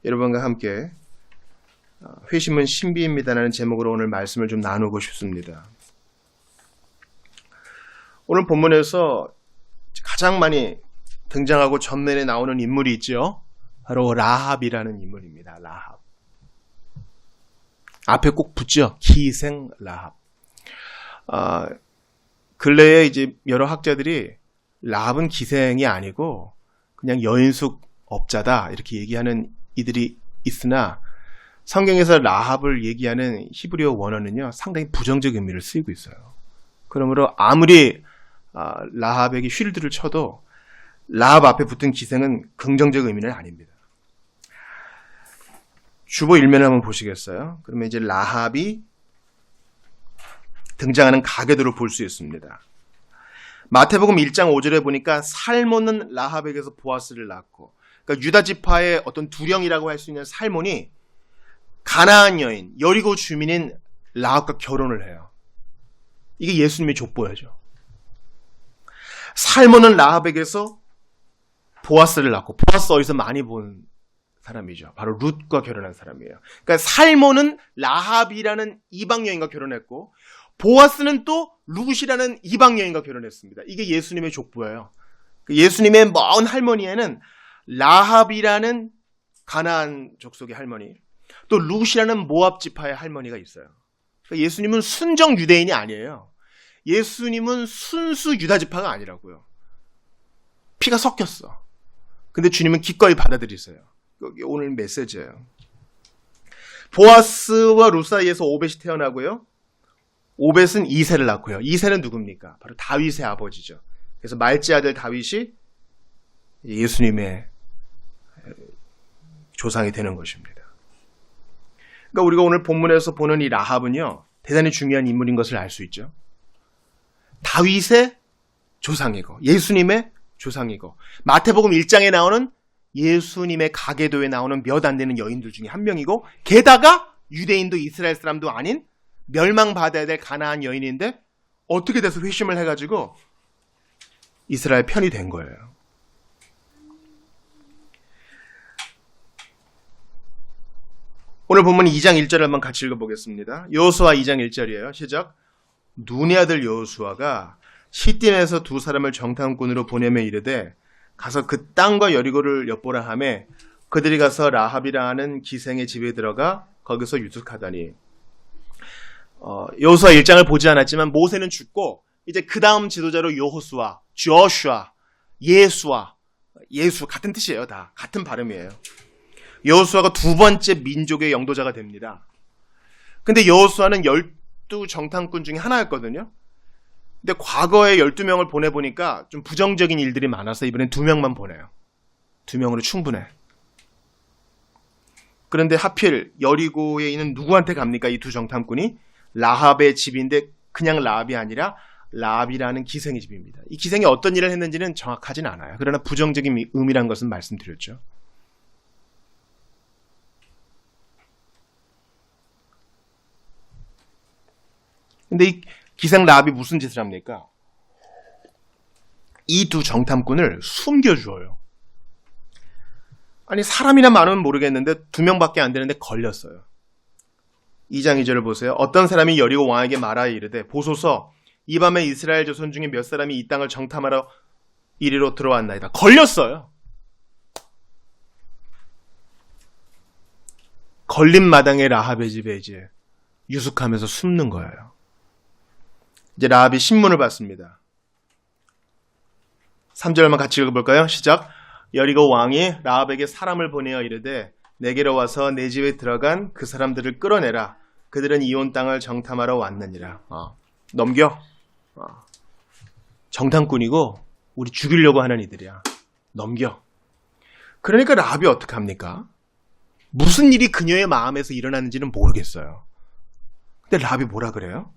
여러분과 함께 회심은 신비입니다라는 제목으로 오늘 말씀을 좀 나누고 싶습니다. 오늘 본문에서 가장 많이 등장하고 전면에 나오는 인물이 있죠. 바로 라합이라는 인물입니다. 라합. 앞에 꼭 붙죠. 기생 라합. 근래에 이제 여러 학자들이 라합은 기생이 아니고 그냥 여인숙 업자다 이렇게 얘기하는 이들이 있으나 성경에서 라합을 얘기하는 히브리어 원어는요 상당히 부정적 의미를 쓰이고 있어요. 그러므로 아무리 라합에게 쉴드를 쳐도 라합 앞에 붙은 기생은 긍정적 의미는 아닙니다. 주보 일면을 한번 보시겠어요? 그러면 이제 라합이 등장하는 가계도를 볼 수 있습니다. 마태복음 1장 5절에 보니까 살몬은 라합에게서 보아스를 낳고, 그러니까 유다 지파의 어떤 두령이라고 할 수 있는 살몬이 가나안 여인 여리고 주민인 라합과 결혼을 해요. 이게 예수님의 족보야죠. 살몬은 라합에게서 보아스를 낳고, 보아스 어디서 많이 본 사람이죠. 바로 룻과 결혼한 사람이에요. 그러니까 살몬은 라합이라는 이방 여인과 결혼했고, 보아스는 또 룻이라는 이방 여인과 결혼했습니다. 이게 예수님의 족보예요. 예수님의 먼 할머니에는 라합이라는 가나안 족속의 할머니, 또 룻이라는 모압 지파의 할머니가 있어요. 그러니까 예수님은 순정 유대인이 아니에요. 예수님은 순수 유다 지파가 아니라고요. 피가 섞였어. 근데 주님은 기꺼이 받아들이세요. 이게 오늘 메시지예요. 보아스와 룻 사이에서 오벳이 태어나고요. 오벳은 이새를 낳고요. 이새는 누굽니까? 바로 다윗의 아버지죠. 그래서 말지 아들 다윗이 예수님의 조상이 되는 것입니다. 그러니까 우리가 오늘 본문에서 보는 이 라합은요, 대단히 중요한 인물인 것을 알 수 있죠. 다윗의 조상이고 예수님의 조상이고 마태복음 1장에 나오는 예수님의 가계도에 나오는 몇 안 되는 여인들 중에 한 명이고, 게다가 유대인도 이스라엘 사람도 아닌 멸망받아야 될 가나안 여인인데 어떻게 돼서 회심을 해가지고 이스라엘 편이 된 거예요. 오늘 본문 2장 1절을 한번 같이 읽어보겠습니다. 여호수아 2장 1절이에요. 시작. 눈의 아들 여호수아가 시딤에서 두 사람을 정탐꾼으로 보내며 이르되 가서 그 땅과 여리고를 엿보라 하매 그들이 가서 라합이라 하는 기생의 집에 들어가 거기서 유숙하더니, 여호수아 1장을 보지 않았지만 모세는 죽고 이제 그 다음 지도자로 여호수아, 조슈아, 예수 같은 뜻이에요. 다 같은 발음이에요. 여호수아가 두 번째 민족의 영도자가 됩니다. 근데 여호수아는 12정탐꾼 중에 하나였거든요. 근데 과거에 12명을 보내보니까 좀 부정적인 일들이 많아서 이번엔 2명만 보내요. 2명으로 충분해. 그런데 하필 여리고에 있는 누구한테 갑니까? 이 두 정탐꾼이 라합의 집인데 그냥 라합이 아니라 라합이라는 기생의 집입니다. 이 기생이 어떤 일을 했는지는 정확하진 않아요. 그러나 부정적인 의미란 것은 말씀드렸죠. 근데 이 기생 라합이 무슨 짓을 합니까? 이 두 정탐꾼을 숨겨주어요. 아니 사람이나 많으면 모르겠는데 2명밖에 안 되는데 걸렸어요. 2장 2절을 보세요. 어떤 사람이 여리고 왕에게 말하여 이르되 보소서 이 밤에 이스라엘 자손 중에 몇 사람이 이 땅을 정탐하러 이리로 들어왔나이다. 걸렸어요. 걸린 마당에 라합의 집에 이제 유숙하면서 숨는 거예요. 이제 라합이 신문을 받습니다. 3절만 같이 읽어볼까요? 시작. 여리고 왕이 라합에게 사람을 보내어 이르되 내게로 와서 내 집에 들어간 그 사람들을 끌어내라. 그들은 이온 땅을 정탐하러 왔느니라. 넘겨. 정탐꾼이고 우리 죽이려고 하는 이들이야. 넘겨. 그러니까 라합이 어떡합니까? 무슨 일이 그녀의 마음에서 일어났는지는 모르겠어요. 근데 라합이 뭐라 그래요?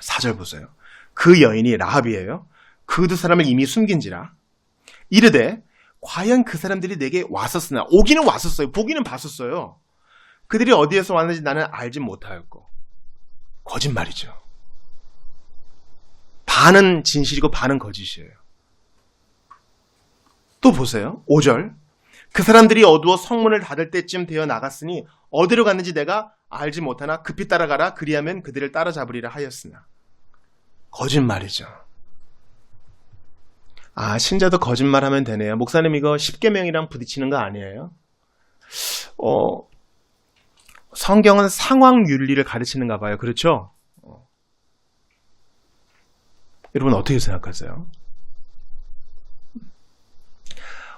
4절 보세요. 그 여인이 라합이에요. 그 두 사람을 이미 숨긴지라. 이르되 과연 그 사람들이 내게 왔었으나, 오기는 왔었어요. 보기는 봤었어요. 그들이 어디에서 왔는지 나는 알지 못하였고. 거짓말이죠. 반은 진실이고 반은 거짓이에요. 또 보세요. 5절. 그 사람들이 어두워 성문을 닫을 때쯤 되어 나갔으니 어디로 갔는지 내가 알지 못하나 급히 따라가라. 그리하면 그들을 따라잡으리라 하였으나. 거짓말이죠. 신자도 거짓말하면 되네요. 목사님 이거 십계명이랑 부딪히는 거 아니에요? 성경은 상황 윤리를 가르치는가 봐요. 그렇죠? 여러분 어떻게 생각하세요?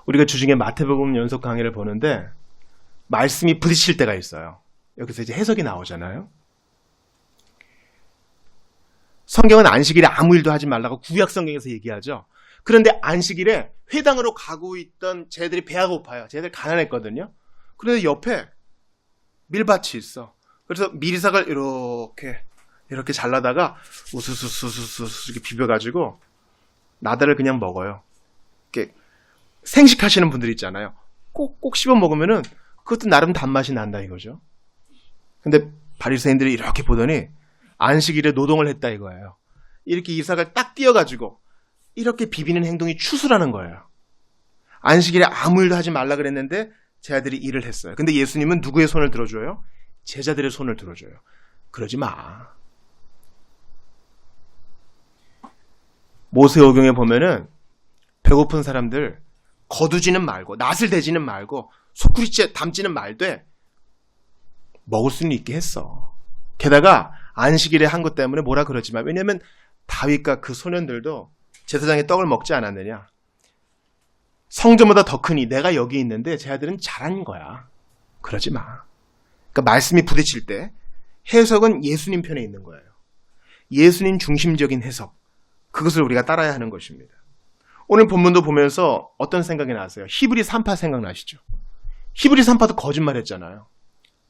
우리가 주중에 마태복음 연속 강의를 보는데 말씀이 부딪힐 때가 있어요. 여기서 이제 해석이 나오잖아요. 성경은 안식일에 아무 일도 하지 말라고 구약 성경에서 얘기하죠. 그런데 안식일에 회당으로 가고 있던 쟤들이 배가 고파요. 쟤들 가난했거든요. 그런데 옆에 밀밭이 있어. 그래서 밀이삭을 이렇게 잘라다가 우수수수수수 이렇게 비벼가지고 나다를 그냥 먹어요. 이렇게 생식하시는 분들 있잖아요. 꼭꼭 씹어 먹으면은 그것도 나름 단맛이 난다 이거죠. 근데 바리새인들이 이렇게 보더니 안식일에 노동을 했다 이거예요. 이렇게 이삭을 딱 띄어가지고 이렇게 비비는 행동이 추수라는 거예요. 안식일에 아무 일도 하지 말라 그랬는데 제자들이 일을 했어요. 근데 예수님은 누구의 손을 들어줘요? 제자들의 손을 들어줘요. 그러지 마. 모세오경에 보면은 배고픈 사람들 거두지는 말고 낫을 대지는 말고 소쿠리째 담지는 말되 먹을 수는 있게 했어. 게다가 안식일에 한 것 때문에 뭐라 그러지만 왜냐하면 다윗과 그 소년들도 제사장의 떡을 먹지 않았느냐. 성전보다 더 크니 내가 여기 있는데 쟤들은 잘한 거야. 그러지 마. 그러니까 말씀이 부딪힐 때 해석은 예수님 편에 있는 거예요. 예수님 중심적인 해석. 그것을 우리가 따라야 하는 것입니다. 오늘 본문도 보면서 어떤 생각이 나세요? 히브리 3파 생각나시죠? 히브리 3파도 거짓말했잖아요.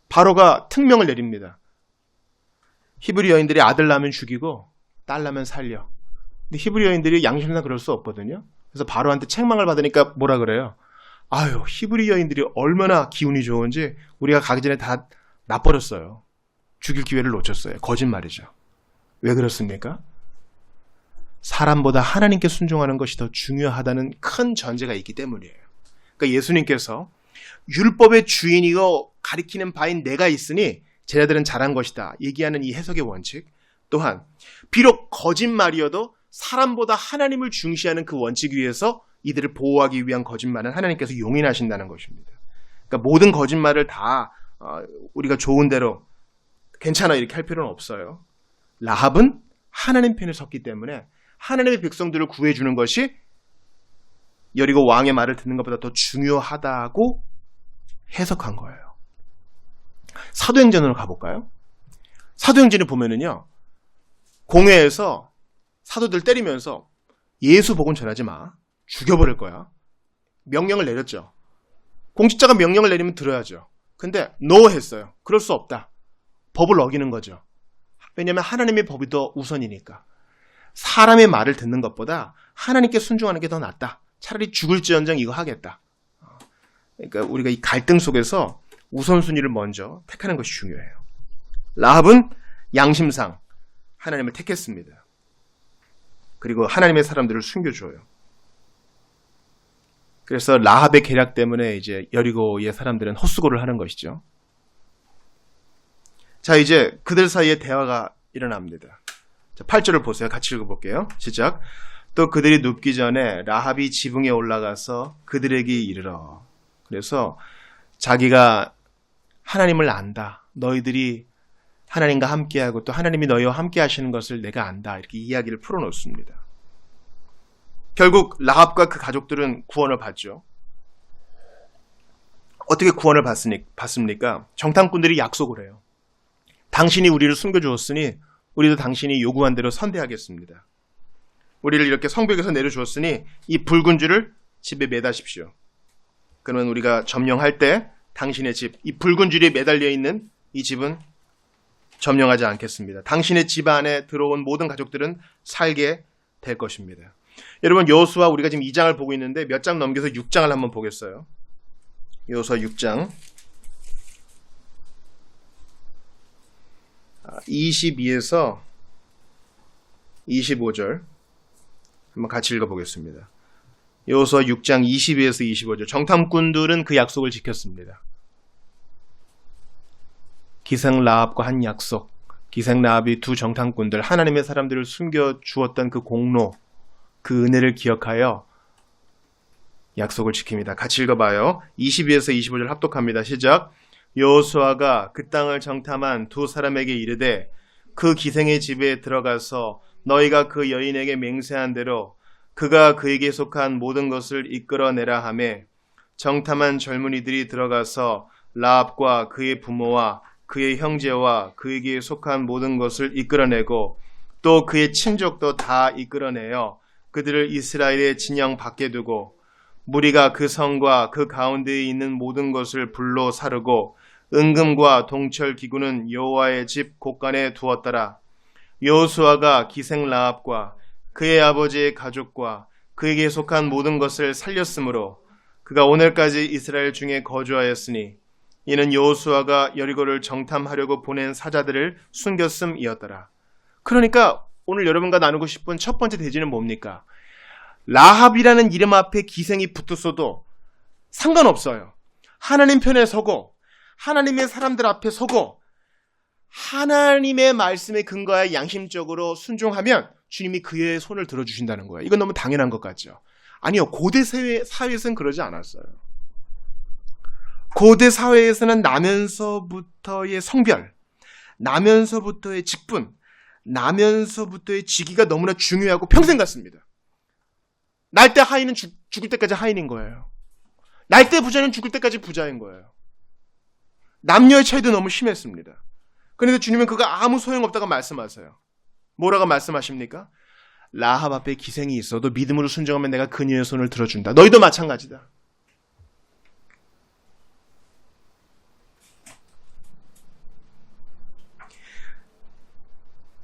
바로가 특명을 내립니다. 히브리 여인들이 아들 낳으면 죽이고 딸 낳으면 살려. 근데 히브리 여인들이 양심상 그럴 수 없거든요. 그래서 바로한테 책망을 받으니까 뭐라 그래요? 아유, 히브리 여인들이 얼마나 기운이 좋은지 우리가 가기 전에 다 놔버렸어요. 죽일 기회를 놓쳤어요. 거짓말이죠. 왜 그렇습니까? 사람보다 하나님께 순종하는 것이 더 중요하다는 큰 전제가 있기 때문이에요. 그러니까 예수님께서 율법의 주인이고 가리키는 바인 내가 있으니 쟤네들은 잘한 것이다 얘기하는 이 해석의 원칙, 또한 비록 거짓말이어도 사람보다 하나님을 중시하는 그 원칙 위에서 이들을 보호하기 위한 거짓말은 하나님께서 용인하신다는 것입니다. 그러니까 모든 거짓말을 다 우리가 좋은 대로 괜찮아 이렇게 할 필요는 없어요. 라합은 하나님 편에 섰기 때문에 하나님의 백성들을 구해주는 것이 여리고 왕의 말을 듣는 것보다 더 중요하다고 해석한 거예요. 사도행전으로 가볼까요? 사도행전을 보면은요, 공회에서 사도들 때리면서 예수 복음 전하지 마. 죽여버릴 거야. 명령을 내렸죠. 공직자가 명령을 내리면 들어야죠. 근데 no 했어요. 그럴 수 없다. 법을 어기는 거죠. 왜냐하면 하나님의 법이 더 우선이니까. 사람의 말을 듣는 것보다 하나님께 순종하는 게 더 낫다. 차라리 죽을지언정 이거 하겠다. 그러니까 우리가 이 갈등 속에서 우선순위를 먼저 택하는 것이 중요해요. 라합은 양심상 하나님을 택했습니다. 그리고 하나님의 사람들을 숨겨줘요. 그래서 라합의 계략 때문에 이제 여리고의 사람들은 헛수고를 하는 것이죠. 자, 이제 그들 사이에 대화가 일어납니다. 자, 8절을 보세요. 같이 읽어볼게요. 시작. 또 그들이 눕기 전에 라합이 지붕에 올라가서 그들에게 이르러. 그래서 자기가 하나님을 안다. 너희들이 하나님과 함께하고 또 하나님이 너희와 함께 하시는 것을 내가 안다. 이렇게 이야기를 풀어놓습니다. 결국 라합과 그 가족들은 구원을 받죠. 어떻게 구원을 받습니까? 정탐꾼들이 약속을 해요. 당신이 우리를 숨겨주었으니 우리도 당신이 요구한 대로 선대하겠습니다. 우리를 이렇게 성벽에서 내려주었으니 이 붉은 줄을 집에 매다십시오. 그러면 우리가 점령할 때 당신의 집, 이 붉은 줄이 매달려 있는 이 집은 점령하지 않겠습니다. 당신의 집 안에 들어온 모든 가족들은 살게 될 것입니다. 여러분, 여호수아 우리가 지금 2장을 보고 있는데 몇 장 넘겨서 6장을 한번 보겠어요. 여호수아 6장 22에서 25절 한번 같이 읽어보겠습니다. 여호수아 6장 22에서 25절. 정탐꾼들은 그 약속을 지켰습니다. 기생 라합과 한 약속. 기생 라합이 두 정탐꾼들, 하나님의 사람들을 숨겨주었던 그 공로, 그 은혜를 기억하여 약속을 지킵니다. 같이 읽어봐요. 22에서 25절 합독합니다. 시작. 여호수아가 그 땅을 정탐한 두 사람에게 이르되 그 기생의 집에 들어가서 너희가 그 여인에게 맹세한 대로 그가 그에게 속한 모든 것을 이끌어내라 하며 정탐한 젊은이들이 들어가서 라합과 그의 부모와 그의 형제와 그에게 속한 모든 것을 이끌어내고 또 그의 친족도 다 이끌어내어 그들을 이스라엘의 진영 밖에 두고 무리가 그 성과 그 가운데에 있는 모든 것을 불로 사르고 은금과 동철 기구는 여호와의 집 곳간에 두었더라. 여호수아가 기생 라합과 그의 아버지의 가족과 그에게 속한 모든 것을 살렸으므로 그가 오늘까지 이스라엘 중에 거주하였으니 이는 여호수아가 여리고를 정탐하려고 보낸 사자들을 숨겼음이었더라. 그러니까 오늘 여러분과 나누고 싶은 첫 번째 대지는 뭡니까? 라합이라는 이름 앞에 기생이 붙었어도 상관없어요. 하나님 편에 서고 하나님의 사람들 앞에 서고 하나님의 말씀에 근거하여 양심적으로 순종하면 주님이 그의 손을 들어주신다는 거예요. 이건 너무 당연한 것 같죠? 아니요. 고대 사회에서는 그러지 않았어요. 고대 사회에서는 나면서부터의 성별, 나면서부터의 직분, 나면서부터의 직위가 너무나 중요하고 평생 같습니다. 날 때 하인은 죽을 때까지 하인인 거예요. 날 때 부자는 죽을 때까지 부자인 거예요. 남녀의 차이도 너무 심했습니다. 그런데 주님은 그가 아무 소용없다고 말씀하세요. 뭐라고 말씀하십니까? 라합 앞에 기생이 있어도 믿음으로 순종하면 내가 그녀의 손을 들어준다. 너희도 마찬가지다.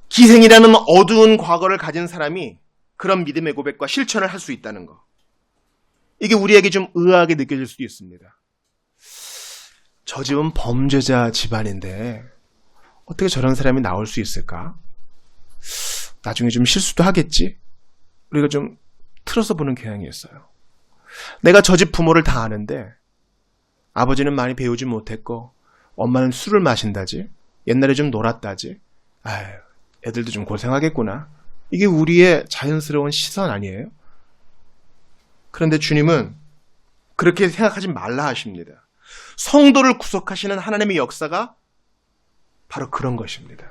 기생이라는 어두운 과거를 가진 사람이 그런 믿음의 고백과 실천을 할 수 있다는 거. 이게 우리에게 좀 의아하게 느껴질 수도 있습니다. 저 집은 범죄자 집안인데 어떻게 저런 사람이 나올 수 있을까? 나중에 좀 실수도 하겠지? 우리가 좀 틀어서 보는 경향이 있어요. 내가 저 집 부모를 다 아는데 아버지는 많이 배우지 못했고 엄마는 술을 마신다지? 옛날에 좀 놀았다지? 아유, 애들도 좀 고생하겠구나. 이게 우리의 자연스러운 시선 아니에요? 그런데 주님은 그렇게 생각하지 말라 하십니다. 성도를 구속하시는 하나님의 역사가 바로 그런 것입니다.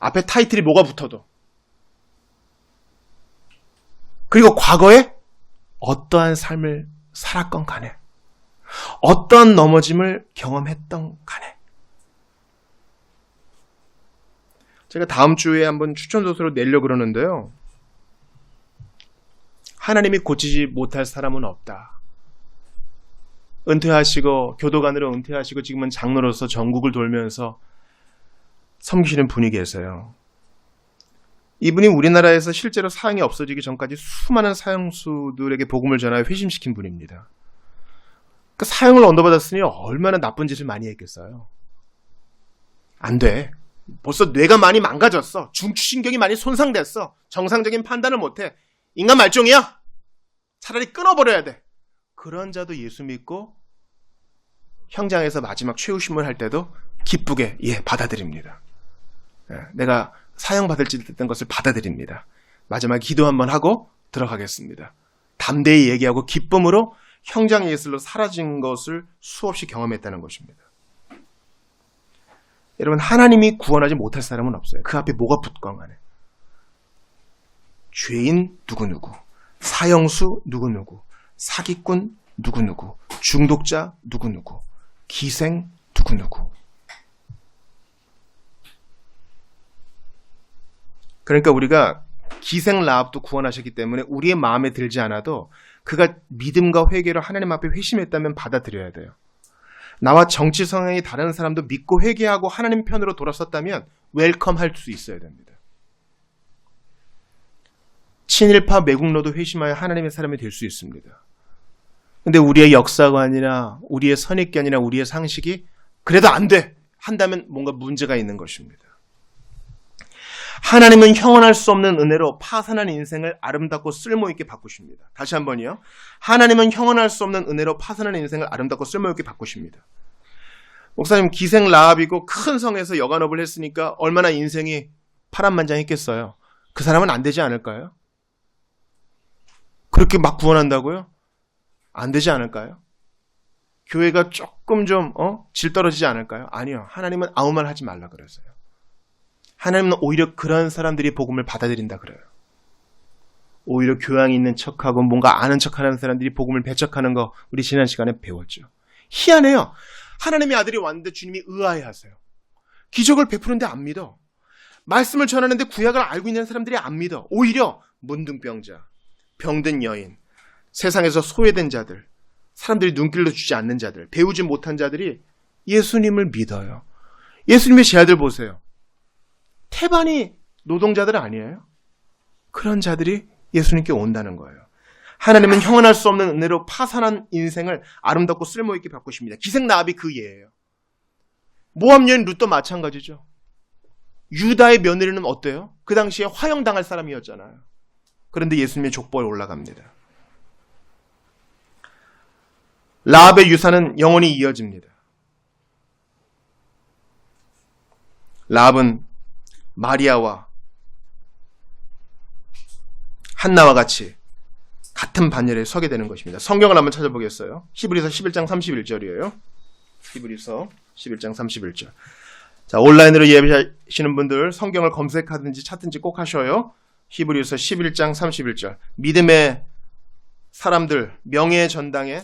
앞에 타이틀이 뭐가 붙어도. 그리고 과거에 어떠한 삶을 살았건 간에, 어떤 넘어짐을 경험했던 간에. 제가 다음 주에 한번 추천도서로 내려고 그러는데요. 하나님이 고치지 못할 사람은 없다. 은퇴하시고 교도관으로 은퇴하시고 지금은 장로로서 전국을 돌면서 섬기시는 분이 계세요. 이분이 우리나라에서 실제로 사형이 없어지기 전까지 수많은 사형수들에게 복음을 전하여 회심시킨 분입니다. 그 사형을 언도받았으니 얼마나 나쁜 짓을 많이 했겠어요. 안 돼. 벌써 뇌가 많이 망가졌어. 중추신경이 많이 손상됐어. 정상적인 판단을 못해. 인간 말종이야. 차라리 끊어버려야 돼. 그런 자도 예수 믿고 형장에서 마지막 최후심을 할 때도 기쁘게 받아들입니다. 내가 사형받을 짓 했던 것을 받아들입니다. 마지막에 기도 한번 하고 들어가겠습니다. 담대히 얘기하고 기쁨으로 형장 예술로 사라진 것을 수없이 경험했다는 것입니다. 여러분, 하나님이 구원하지 못할 사람은 없어요. 그 앞에 뭐가 붙건 간에. 죄인 누구누구, 사형수 누구누구, 사기꾼 누구누구, 중독자 누구누구, 기생 누구누구. 그러니까 우리가 기생 라합도 구원하셨기 때문에 우리의 마음에 들지 않아도 그가 믿음과 회개로 하나님 앞에 회심했다면 받아들여야 돼요. 나와 정치 성향이 다른 사람도 믿고 회개하고 하나님 편으로 돌아섰다면 웰컴할 수 있어야 됩니다. 친일파 매국노도 회심하여 하나님의 사람이 될 수 있습니다. 근데 우리의 역사관이나 우리의 선입견이나 우리의 상식이 그래도 안 돼! 한다면 뭔가 문제가 있는 것입니다. 하나님은 형언할 수 없는 은혜로 파산한 인생을 아름답고 쓸모있게 바꾸십니다. 다시 한번요. 하나님은 형언할 수 없는 은혜로 파산한 인생을 아름답고 쓸모있게 바꾸십니다. 목사님, 기생 라합이고 큰 성에서 여간업을 했으니까 얼마나 인생이 파란만장했겠어요. 그 사람은 안 되지 않을까요? 그렇게 막 구원한다고요? 안 되지 않을까요? 교회가 조금 좀 질 떨어지지 않을까요? 아니요. 하나님은 아무 말 하지 말라 그랬어요. 하나님은 오히려 그런 사람들이 복음을 받아들인다 그래요. 오히려 교양 있는 척하고 뭔가 아는 척하는 사람들이 복음을 배척하는 거 우리 지난 시간에 배웠죠. 희한해요. 하나님의 아들이 왔는데 주님이 의아해하세요. 기적을 베푸는데 안 믿어. 말씀을 전하는데 구약을 알고 있는 사람들이 안 믿어. 오히려 문둥병자, 병든 여인, 세상에서 소외된 자들, 사람들이 눈길도 주지 않는 자들, 배우지 못한 자들이 예수님을 믿어요. 예수님의 제 아들 보세요. 태반이 노동자들 아니에요? 그런 자들이 예수님께 온다는 거예요. 하나님은 형언할 수 없는 은혜로 파산한 인생을 아름답고 쓸모있게 바꾸십니다. 기생 라합이 그 예예요. 모압 여인 룻도 마찬가지죠. 유다의 며느리는 어때요? 그 당시에 화형당할 사람이었잖아요. 그런데 예수님의 족보에 올라갑니다. 라합의 유산은 영원히 이어집니다. 라합은 마리아와 한나와 같이 같은 반열에 서게 되는 것입니다. 성경을 한번 찾아보겠어요. 히브리서 11장 31절이에요. 히브리서 11장 31절. 자, 온라인으로 예배하시는 분들 성경을 검색하든지 찾든지 꼭 하셔요. 히브리서 11장 31절. 믿음의 사람들, 명예의 전당에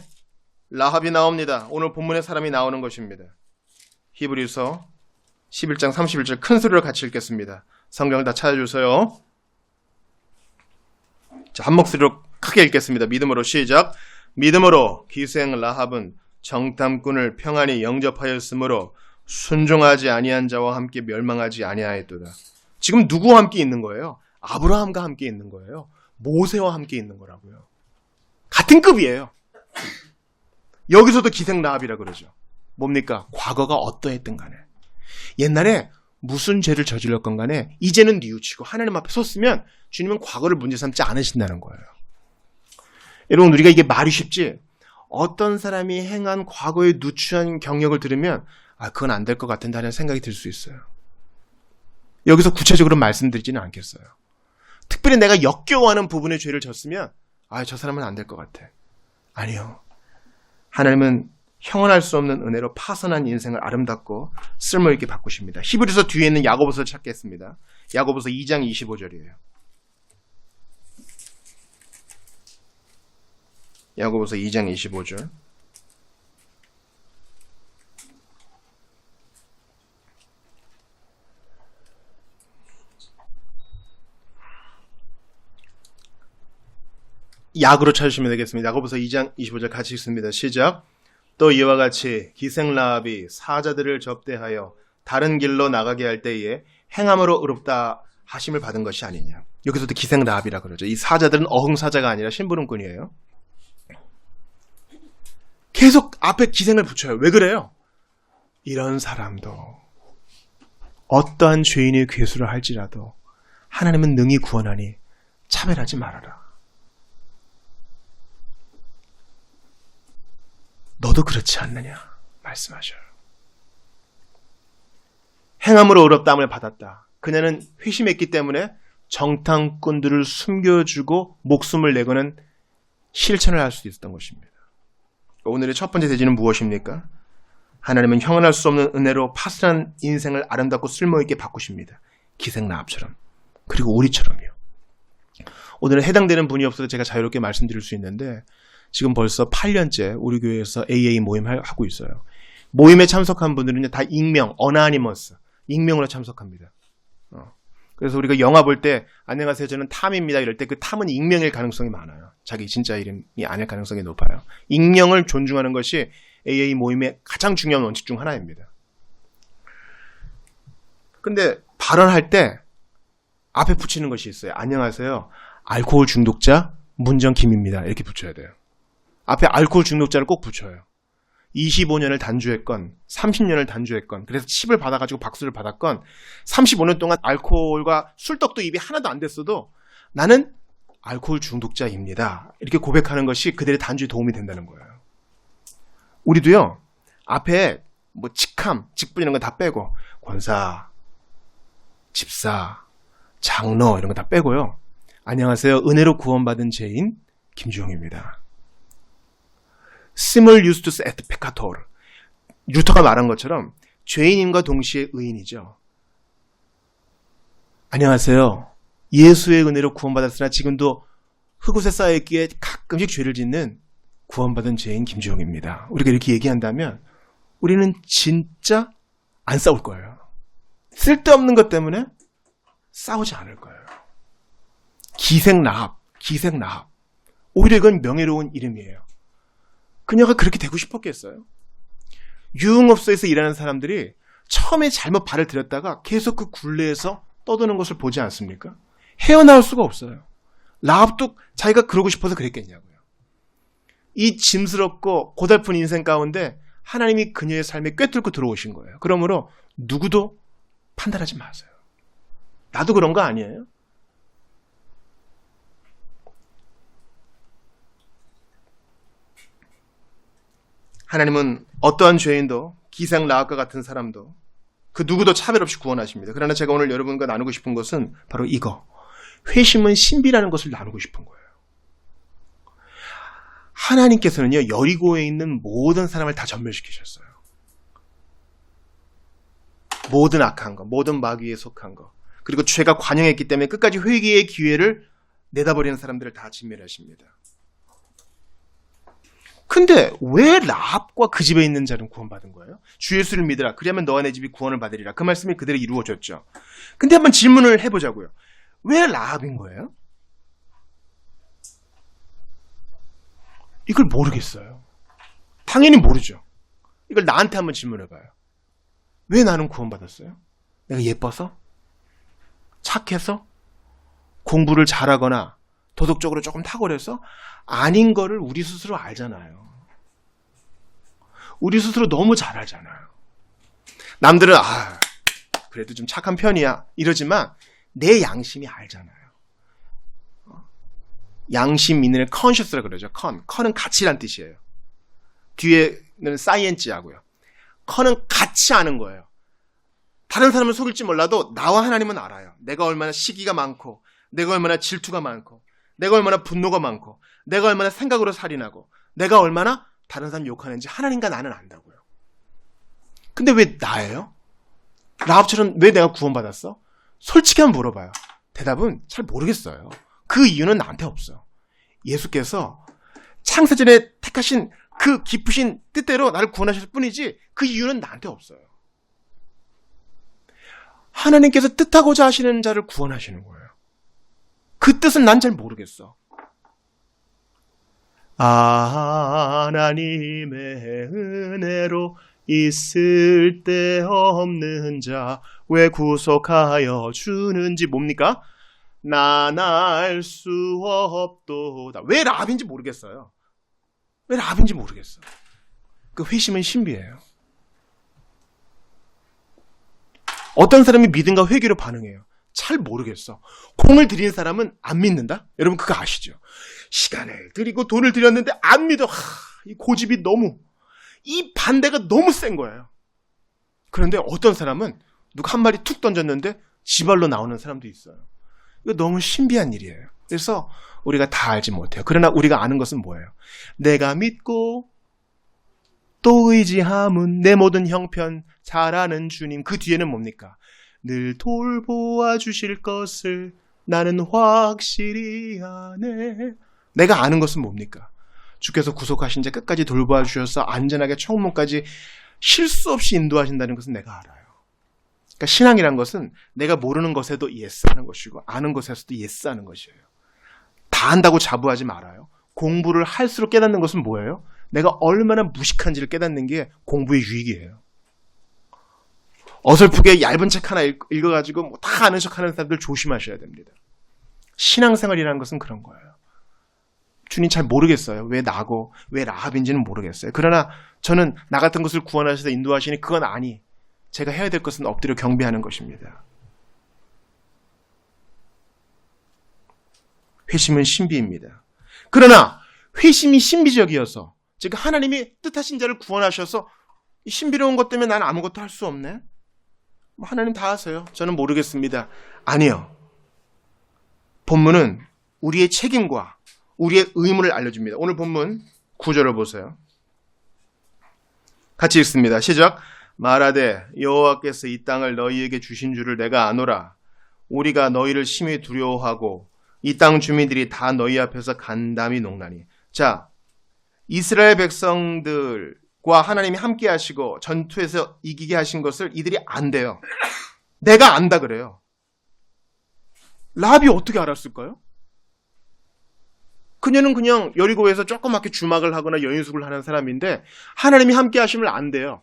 라합이 나옵니다. 오늘 본문의 사람이 나오는 것입니다. 히브리서 11장 31절 큰 소리로 같이 읽겠습니다. 성경을 다 찾아주세요. 자, 한 목소리로 크게 읽겠습니다. 믿음으로 시작. 믿음으로 기생 라합은 정탐꾼을 평안히 영접하였으므로 순종하지 아니한 자와 함께 멸망하지 아니하였도다. 지금 누구와 함께 있는 거예요? 아브라함과 함께 있는 거예요. 모세와 함께 있는 거라고요. 같은 급이에요. 여기서도 기생 라합이라 그러죠. 뭡니까? 과거가 어떠했든 간에. 옛날에 무슨 죄를 저질렀건 간에 이제는 뉘우치고 하나님 앞에 섰으면 주님은 과거를 문제 삼지 않으신다는 거예요. 여러분, 우리가 이게 말이 쉽지? 어떤 사람이 행한 과거의 누추한 경력을 들으면 그건 안 될 것 같은데 하는 생각이 들 수 있어요. 여기서 구체적으로 말씀드리지는 않겠어요. 특별히 내가 역겨워하는 부분의 죄를 졌으면 저 사람은 안 될 것 같아. 아니요. 하나님은 형언할 수 없는 은혜로 파선한 인생을 아름답고 쓸모있게 바꾸십니다. 히브리서 뒤에 있는 야고보서를 찾겠습니다. 야고보서 2장 25절이에요. 야고보서 2장 25절. 약으로 찾으시면 되겠습니다. 야고보서 2장 25절 같이 읽습니다. 시작. 또 이와 같이 기생 라합이 사자들을 접대하여 다른 길로 나가게 할 때에 행함으로 의롭다 하심을 받은 것이 아니냐. 여기서도 기생 라합이라 그러죠. 이 사자들은 어흥사자가 아니라 심부름꾼이에요. 계속 앞에 기생을 붙여요. 왜 그래요? 이런 사람도 어떠한 죄인의 괴수를 할지라도 하나님은 능히 구원하니 차별하지 말아라. 너도 그렇지 않느냐 말씀하셔요. 행함으로 의롭다함을 받았다. 그녀는 회심했기 때문에 정탐꾼들을 숨겨주고 목숨을 내고는 실천을 할 수 있었던 것입니다. 오늘의 첫 번째 대지는 무엇입니까? 하나님은 형언할 수 없는 은혜로 파선한 인생을 아름답고 쓸모있게 바꾸십니다. 기생 라합처럼. 그리고 우리처럼요. 오늘은 해당되는 분이 없어서 제가 자유롭게 말씀드릴 수 있는데 지금 벌써 8년째 우리 교회에서 AA 모임 하고 있어요. 모임에 참석한 분들은 다 익명, 어나니머스, 익명으로 참석합니다. 그래서 우리가 영화 볼 때 안녕하세요 저는 탐입니다 이럴 때 그 탐은 익명일 가능성이 많아요. 자기 진짜 이름이 아닐 가능성이 높아요. 익명을 존중하는 것이 AA 모임의 가장 중요한 원칙 중 하나입니다. 근데 발언할 때 앞에 붙이는 것이 있어요. 안녕하세요 알코올 중독자 문정 김입니다 이렇게 붙여야 돼요. 앞에 알코올 중독자를 꼭 붙여요. 25년을 단주했건 30년을 단주했건 그래서 칩을 받아가지고 박수를 받았건 35년 동안 알코올과 술떡도 입이 하나도 안 됐어도 나는 알코올 중독자입니다. 이렇게 고백하는 것이 그들의 단주에 도움이 된다는 거예요. 우리도요. 앞에 뭐 직함, 직분 이런 거 다 빼고 권사, 집사, 장로 이런 거 다 빼고요. 안녕하세요. 은혜로 구원받은 죄인 김주영입니다. Simul justus et peccator. 루터가 말한 것처럼 죄인임과 동시에 의인이죠. 안녕하세요. 예수의 은혜로 구원받았으나 지금도 흙옷에 쌓여있기에 가끔씩 죄를 짓는 구원받은 죄인 김주영입니다. 우리가 이렇게 얘기한다면 우리는 진짜 안 싸울 거예요. 쓸데없는 것 때문에 싸우지 않을 거예요. 기생라합. 오히려 이건 명예로운 이름이에요. 그녀가 그렇게 되고 싶었겠어요? 유흥업소에서 일하는 사람들이 처음에 잘못 발을 들였다가 계속 그 굴레에서 떠드는 것을 보지 않습니까? 헤어나올 수가 없어요. 라합도 자기가 그러고 싶어서 그랬겠냐고요. 이 짐스럽고 고달픈 인생 가운데 하나님이 그녀의 삶에 꿰뚫고 들어오신 거예요. 그러므로 누구도 판단하지 마세요. 나도 그런 거 아니에요? 하나님은 어떠한 죄인도 기생 라합과 같은 사람도 그 누구도 차별 없이 구원하십니다. 그러나 제가 오늘 여러분과 나누고 싶은 것은 바로 이거. 회심은 신비라는 것을 나누고 싶은 거예요. 하나님께서는요. 여리고에 있는 모든 사람을 다 전멸시키셨어요. 모든 악한 거, 모든 마귀에 속한 거. 그리고 죄가 관영했기 때문에 끝까지 회개의 기회를 내다버리는 사람들을 다 진멸하십니다. 근데 왜 라합과 그 집에 있는 자는 구원받은 거예요? 주 예수를 믿으라. 그리하면 너와 내 집이 구원을 받으리라. 그 말씀이 그대로 이루어졌죠. 근데 한번 질문을 해보자고요. 왜 라합인 거예요? 이걸 모르겠어요. 당연히 모르죠. 이걸 나한테 한번 질문해봐요. 왜 나는 구원받았어요? 내가 예뻐서? 착해서? 공부를 잘하거나 도덕적으로 조금 탁월해서? 아닌 거를 우리 스스로 알잖아요. 우리 스스로 너무 잘 알잖아요. 남들은 그래도 좀 착한 편이야 이러지만 내 양심이 알잖아요. 양심 있는 conscious라 그러죠. con은 가치란 뜻이에요. 뒤에는 science하고요. con은 가치 아는 거예요. 다른 사람은 속일지 몰라도 나와 하나님은 알아요. 내가 얼마나 시기가 많고 내가 얼마나 질투가 많고 내가 얼마나 분노가 많고 내가 얼마나 생각으로 살인하고 내가 얼마나 다른 사람 욕하는지 하나님과 나는 안다고요. 근데 왜 나예요? 라합처럼 왜 내가 구원받았어? 솔직히 한번 물어봐요. 대답은 잘 모르겠어요. 그 이유는 나한테 없어. 예수께서 창세전에 택하신 그 깊으신 뜻대로 나를 구원하실 뿐이지 그 이유는 나한테 없어요. 하나님께서 뜻하고자 하시는 자를 구원하시는 거예요. 그 뜻은 난 잘 모르겠어. 하나님의 은혜로 있을 데 없는 자 왜 구속하여 주는지 뭡니까? 난 알 수 없도다. 왜 라합인지 모르겠어요. 왜 라합인지 모르겠어. 그 회심은 신비예요. 어떤 사람이 믿음과 회개로 반응해요. 잘 모르겠어. 공을 들인 사람은 안 믿는다? 여러분 그거 아시죠? 시간을 들이고 돈을 들였는데 안 믿어. 이 고집이 너무, 이 반대가 너무 센 거예요. 그런데 어떤 사람은 누가 한 마리 툭 던졌는데 지발로 나오는 사람도 있어요. 이거 너무 신비한 일이에요. 그래서 우리가 다 알지 못해요. 그러나 우리가 아는 것은 뭐예요? 내가 믿고 또 의지함은 내 모든 형편 잘 아는 주님. 그 뒤에는 뭡니까? 늘 돌보아 주실 것을 나는 확실히 아네. 내가 아는 것은 뭡니까? 주께서 구속하신 자 끝까지 돌보아 주셔서 안전하게 청문까지 실수 없이 인도하신다는 것은 내가 알아요. 그러니까 신앙이란 것은 내가 모르는 것에도 예스하는 것이고 아는 것에서도 예스하는 것이에요. 다 안다고 자부하지 말아요. 공부를 할수록 깨닫는 것은 뭐예요? 내가 얼마나 무식한지를 깨닫는 게 공부의 유익이에요. 어설프게 얇은 책 하나 읽어가지고 뭐 다 아는 척하는 사람들 조심하셔야 됩니다. 신앙생활이라는 것은 그런 거예요. 주님 잘 모르겠어요. 왜 나고 왜 라합인지는 모르겠어요. 그러나 저는 나 같은 것을 구원하셔서 인도하시니 그건 아니. 제가 해야 될 것은 엎드려 경배하는 것입니다. 회심은 신비입니다. 그러나 회심이 신비적이어서, 즉 하나님이 뜻하신 자를 구원하셔서 이 신비로운 것 때문에 난 아무것도 할 수 없네. 하나님 다 하세요. 저는 모르겠습니다. 아니요. 본문은 우리의 책임과 우리의 의무를 알려줍니다. 오늘 본문 9절을 보세요. 같이 읽습니다. 시작. 말하되 여호와께서 이 땅을 너희에게 주신 줄을 내가 아노라. 우리가 너희를 심히 두려워하고 이 땅 주민들이 다 너희 앞에서 간담히 녹나니. 자, 이스라엘 백성들과 하나님이 함께 하시고 전투에서 이기게 하신 것을 이들이 안대요. 내가 안다 그래요. 라합이 어떻게 알았을까요? 그녀는 그냥 여리고에서 조그맣게 주막을 하거나 여인숙을 하는 사람인데 하나님이 함께 하심을 안대요.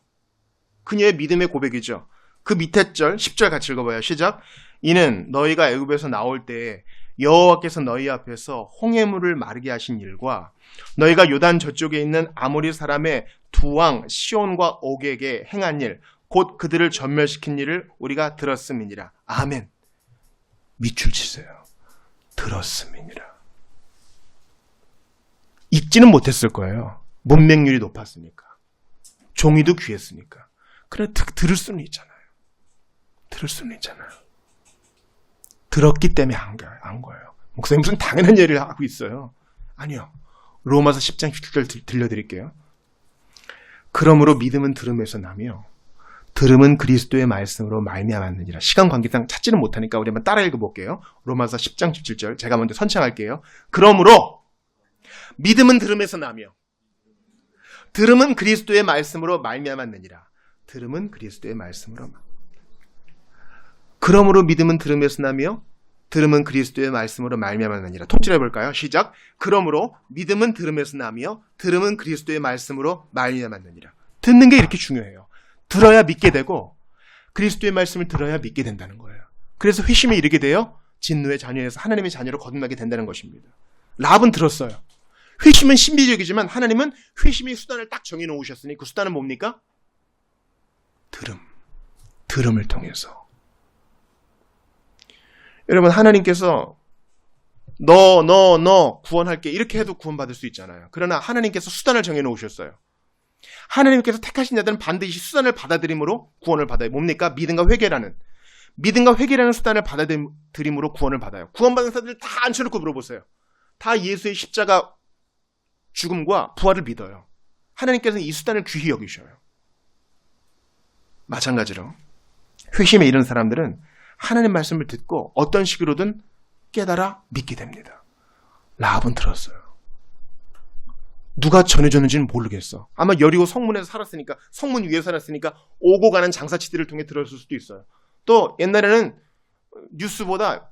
그녀의 믿음의 고백이죠. 그 밑에 절 10절 같이 읽어봐요. 시작. 이는 너희가 애굽에서 나올 때에 여호와께서 너희 앞에서 홍해물을 마르게 하신 일과 너희가 요단 저쪽에 있는 아모리 사람의 두 왕 시온과 옥에게 행한 일, 곧 그들을 전멸시킨 일을 우리가 들었음이니라. 아멘. 밑줄 치세요. 들었음이니라. 읽지는 못했을 거예요. 문맹률이 높았으니까. 종이도 귀했으니까. 그래, 들을 수는 있잖아요. 들을 수는 있잖아요. 들었기 때문에 안 거예요. 목사님 무슨 당연한 얘기를 하고 있어요. 아니요. 로마서 10장 10절 들려드릴게요. 그러므로 믿음은 들음에서 나며 들음은 그리스도의 말씀으로 말미암았느니라. 시간 관계상 찾지는 못하니까 우리 한번 따라 읽어볼게요. 로마서 10장 17절 제가 먼저 선창할게요. 그러므로 믿음은 들음에서 나며 들음은 그리스도의 말씀으로 말미암았느니라. 들음은 그리스도의 말씀으로. 그러므로 믿음은 들음에서 나며 들음은 그리스도의 말씀으로 말미암았느니라. 통째로 해볼까요? 시작. 그러므로 믿음은 들음에서 나며 들음은 그리스도의 말씀으로 말미암았느니라. 듣는 게 이렇게 중요해요. 들어야 믿게 되고 그리스도의 말씀을 들어야 믿게 된다는 거예요. 그래서 회심에 이르게 되어 진노의 자녀에서 하나님의 자녀로 거듭나게 된다는 것입니다. 라합은 들었어요. 회심은 신비적이지만 하나님은 회심의 수단을 딱 정해놓으셨으니 그 수단은 뭡니까? 들음을 통해서. 여러분, 하나님께서 너 구원할게 이렇게 해도 구원받을 수 있잖아요. 그러나 하나님께서 수단을 정해놓으셨어요. 하나님께서 택하신 자들은 반드시 수단을 받아들임으로 구원을 받아요. 뭡니까? 믿음과 회개라는 수단을 받아들임으로 구원을 받아요. 구원받은 사람들 다 앉혀놓고 물어보세요. 다 예수의 십자가 죽음과 부활을 믿어요. 하나님께서는 이 수단을 귀히 여기셔요. 마찬가지로 회심에 이른 사람들은 하나님 말씀을 듣고 어떤 식으로든 깨달아 믿게 됩니다. 라합은 들었어요. 누가 전해줬는지는 모르겠어. 아마 여리고 성문에서 살았으니까, 성문 위에 살았으니까 오고 가는 장사치들을 통해 들었을 수도 있어요. 또 옛날에는 뉴스보다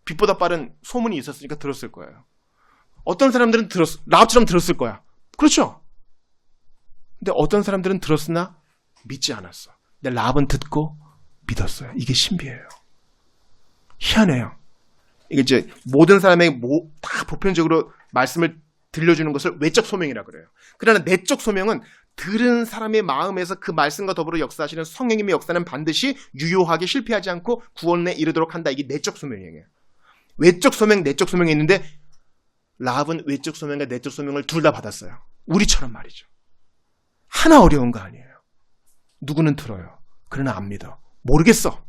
빛보다 빠른 소문이 있었으니까 들었을 거예요. 어떤 사람들은 라합처럼 들었을 거야. 그렇죠? 근데 어떤 사람들은 들었으나 믿지 않았어. 근데 라합은 듣고 믿었어요. 이게 신비해요. 희한해요. 이게 이제 모든 사람에게 다 보편적으로 말씀을 들려주는 것을 외적 소명이라 그래요. 그러나 내적 소명은 들은 사람의 마음에서 그 말씀과 더불어 역사하시는 성령님의 역사는 반드시 유효하게 실패하지 않고 구원에 이르도록 한다. 이게 내적 소명이에요. 외적 소명, 내적 소명이 있는데 라합은 외적 소명과 내적 소명을 둘 다 받았어요. 우리처럼 말이죠. 하나 어려운 거 아니에요. 누구는 들어요. 그러나 안 믿어. 모르겠어.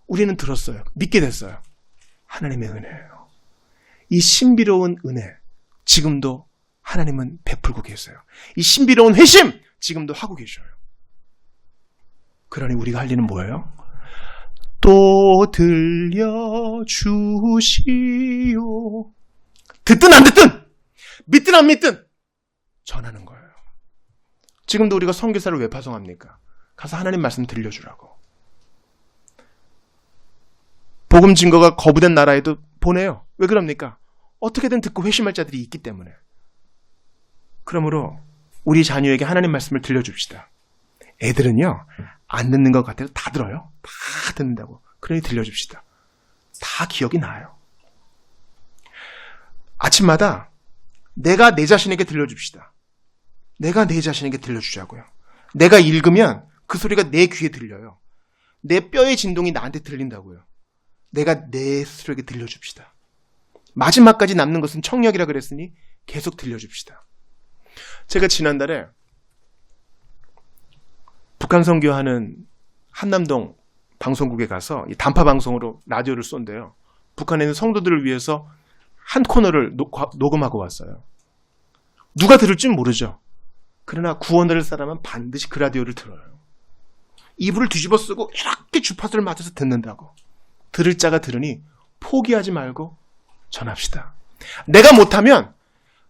우리는 들었어요. 믿게 됐어요. 하나님의 은혜예요. 이 신비로운 은혜 지금도 하나님은 베풀고 계세요. 이 신비로운 회심 지금도 하고 계셔요. 그러니 우리가 할 일은 뭐예요? 또 들려주시오. 듣든 안 듣든 믿든 안 믿든 전하는 거예요. 지금도 우리가 선교사를 왜 파송합니까? 가서 하나님 말씀 들려주라고. 복음 증거가 거부된 나라에도 보내요. 왜 그럽니까? 어떻게든 듣고 회심할 자들이 있기 때문에. 그러므로 우리 자녀에게 하나님 말씀을 들려줍시다. 애들은요, 안 듣는 것 같아서 다 들어요. 다 듣는다고. 그러니 들려줍시다. 다 기억이 나요. 아침마다 내가 내 자신에게 들려줍시다. 내가 내 자신에게 들려주자고요. 내가 읽으면 그 소리가 내 귀에 들려요. 내 뼈의 진동이 나한테 들린다고요. 내가 내 스스로에게 들려줍시다. 마지막까지 남는 것은 청력이라 그랬으니 계속 들려줍시다. 제가 지난달에 북한 선교하는 한남동 방송국에 가서 단파 방송으로 라디오를 쏜대요. 북한에 있는 성도들을 위해서 한 코너를 녹음하고 왔어요. 누가 들을지는 모르죠. 그러나 구원받을 사람은 반드시 그 라디오를 들어요. 이불을 뒤집어 쓰고 이렇게 주파수를 맞춰서 듣는다고. 들을 자가 들으니 포기하지 말고 전합시다. 내가 못하면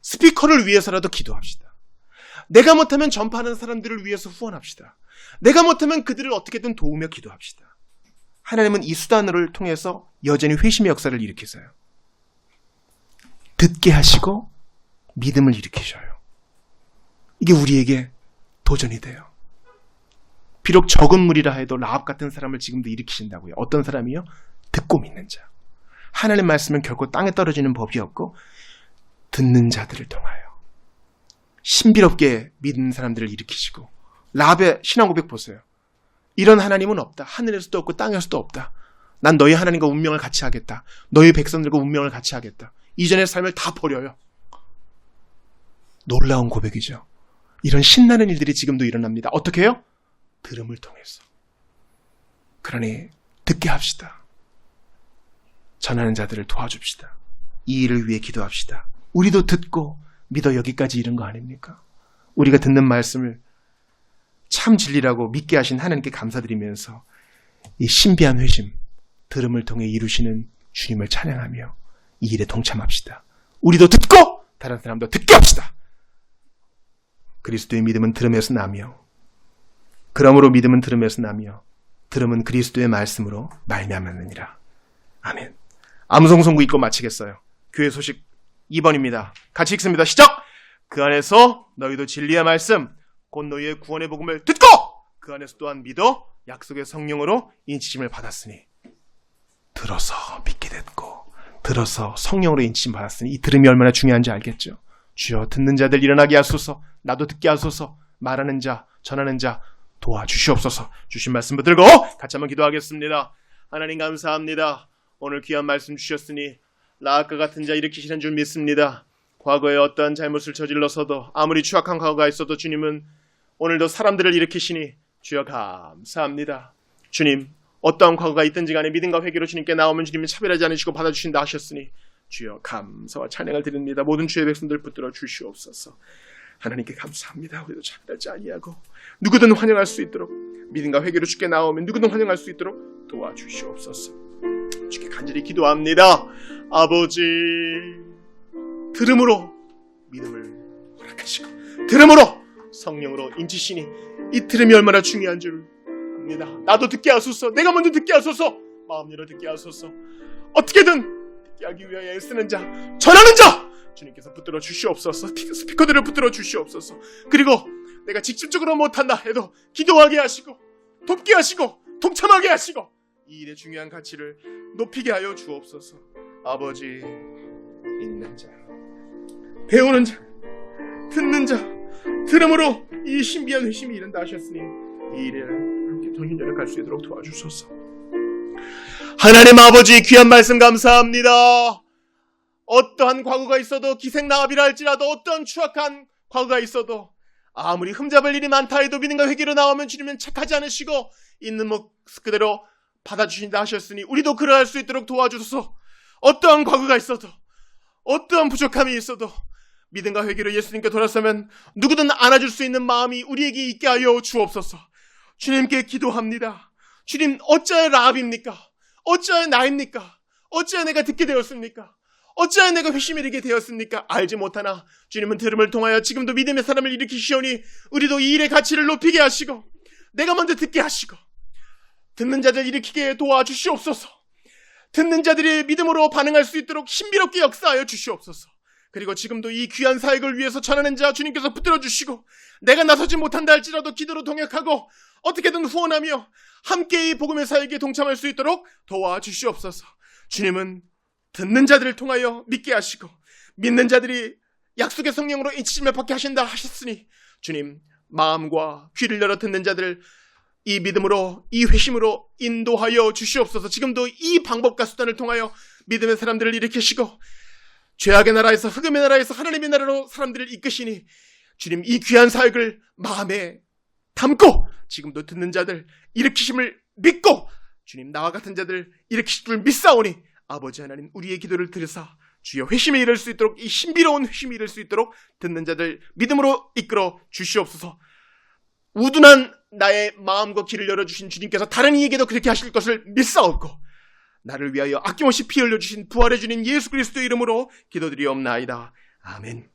스피커를 위해서라도 기도합시다. 내가 못하면 전파하는 사람들을 위해서 후원합시다. 내가 못하면 그들을 어떻게든 도우며 기도합시다. 하나님은 이 수단을 통해서 여전히 회심의 역사를 일으키세요. 듣게 하시고 믿음을 일으키셔요. 이게 우리에게 도전이 돼요. 비록 적은 무리라 해도 라합 같은 사람을 지금도 일으키신다고요. 어떤 사람이요? 듣고 믿는 자. 하나님 말씀은 결코 땅에 떨어지는 법이 없고 듣는 자들을 통하여 신비롭게 믿는 사람들을 일으키시고, 라합의 신앙 고백 보세요. 이런 하나님은 없다. 하늘에서도 없고 땅에서도 없다. 난 너희 하나님과 운명을 같이 하겠다. 너희 백성들과 운명을 같이 하겠다. 이전의 삶을 다 버려요. 놀라운 고백이죠. 이런 신나는 일들이 지금도 일어납니다. 어떻게 해요? 들음을 통해서. 그러니 듣게 합시다. 전하는 자들을 도와줍시다. 이 일을 위해 기도합시다. 우리도 듣고 믿어 여기까지 이른 거 아닙니까? 우리가 듣는 말씀을 참 진리라고 믿게 하신 하나님께 감사드리면서 이 신비한 회심, 들음을 통해 이루시는 주님을 찬양하며 이 일에 동참합시다. 우리도 듣고 다른 사람도 듣게 합시다. 그리스도의 믿음은 들음에서 나며, 그러므로 믿음은 들음에서 나며, 들음은 그리스도의 말씀으로 말미암았느니라. 아멘. 암송송구 읽고 마치겠어요. 교회 소식 2번입니다. 같이 읽습니다. 시작! 그 안에서 너희도 진리의 말씀, 곧 너희의 구원의 복음을 듣고 그 안에서 또한 믿어 약속의 성령으로 인치심을 받았으니. 들어서 믿게 됐고 들어서 성령으로 인치심 받았으니 이 들음이 얼마나 중요한지 알겠죠. 주여, 듣는 자들 일어나게 하소서. 나도 듣게 하소서. 말하는 자, 전하는 자 도와주시옵소서. 주신 말씀 붙들고 같이 한번 기도하겠습니다. 하나님 감사합니다. 오늘 귀한 말씀 주셨으니 라합과 같은 자 일으키시는 줄 믿습니다. 과거에 어떠한 잘못을 저질러서도, 아무리 추악한 과거가 있어도 주님은 오늘도 사람들을 일으키시니 주여 감사합니다. 주님, 어떠한 과거가 있든지 간에 믿음과 회개로 주님께 나오면 주님은 차별하지 않으시고 받아주신다 하셨으니 주여 감사와 찬양을 드립니다. 모든 주의 백성들 붙들어 주시옵소서. 하나님께 감사합니다. 우리도 차별하지 아니하고 누구든 환영할 수 있도록, 믿음과 회개로 주께 나오면 누구든 환영할 수 있도록 도와주시옵소서. 주께 간절히 기도합니다. 아버지, 들음으로 믿음을 허락하시고 들음으로 성령으로 인치시니 이 들음이 얼마나 중요한 줄 압니다. 나도 듣게 하소서. 내가 먼저 듣게 하소서. 마음 열어 듣게 하소서. 어떻게든 듣게 하기 위하여 애쓰는 자, 전하는 자 주님께서 붙들어 주시옵소서. 스피커들을 붙들어 주시옵소서. 그리고 내가 직접적으로 못한다 해도 기도하게 하시고 돕게 하시고 동참하게 하시고 이 일의 중요한 가치를 높이게 하여 주옵소서. 아버지, 읽는 자, 배우는 자, 듣는 자, 들음으로 이 신비한 회심이 이른다 하셨으니 이 일에 함께 정신전을 갈 수 있도록 도와주소서. 하나님 아버지, 귀한 말씀 감사합니다. 어떠한 과거가 있어도, 기생라합이라 할지라도 어떠한 추악한 과거가 있어도, 아무리 흠잡을 일이 많다 해도 믿음과 회개로 나오면 주님은 착하지 않으시고 있는 모습 그대로 받아주신다 하셨으니 우리도 그러할 수 있도록 도와주소서. 어떠한 과거가 있어도, 어떠한 부족함이 있어도 믿음과 회개로 예수님께 돌아서면 누구든 안아줄 수 있는 마음이 우리에게 있게 하여 주옵소서. 주님께 기도합니다. 주님, 어찌하여 라합입니까? 어찌하여 나입니까? 어찌하여 내가 듣게 되었습니까? 어찌하여 내가 회심이 되게 되었습니까? 알지 못하나 주님은 들음을 통하여 지금도 믿음의 사람을 일으키시오니 우리도 이 일의 가치를 높이게 하시고 내가 먼저 듣게 하시고 듣는 자들 일으키게 도와주시옵소서. 듣는 자들이 믿음으로 반응할 수 있도록 신비롭게 역사하여 주시옵소서. 그리고 지금도 이 귀한 사역을 위해서 전하는 자 주님께서 붙들어 주시고 내가 나서지 못한다 할지라도 기도로 동역하고 어떻게든 후원하며 함께 이 복음의 사역에 동참할 수 있도록 도와주시옵소서. 주님은 듣는 자들을 통하여 믿게 하시고 믿는 자들이 약속의 성령으로 인치심을 받게 하신다 하셨으니 주님, 마음과 귀를 열어 듣는 자들 이 믿음으로, 이 회심으로 인도하여 주시옵소서. 지금도 이 방법과 수단을 통하여 믿음의 사람들을 일으키시고 죄악의 나라에서, 흑암의 나라에서 하나님의 나라로 사람들을 이끄시니 주님, 이 귀한 사역을 마음에 담고 지금도 듣는 자들 일으키심을 믿고 주님, 나와 같은 자들 일으키실 줄 믿사오니 아버지 하나님, 우리의 기도를 들으사 주여 회심에 이를 수 있도록, 이 신비로운 회심에 이를 수 있도록 듣는 자들 믿음으로 이끌어 주시옵소서. 우둔한 나의 마음과 귀를 열어주신 주님께서 다른 이에게도 그렇게 하실 것을 믿사옵고 나를 위하여 아낌없이 피 흘려주신 부활의 주님 예수 그리스도의 이름으로 기도드리옵나이다. 아멘.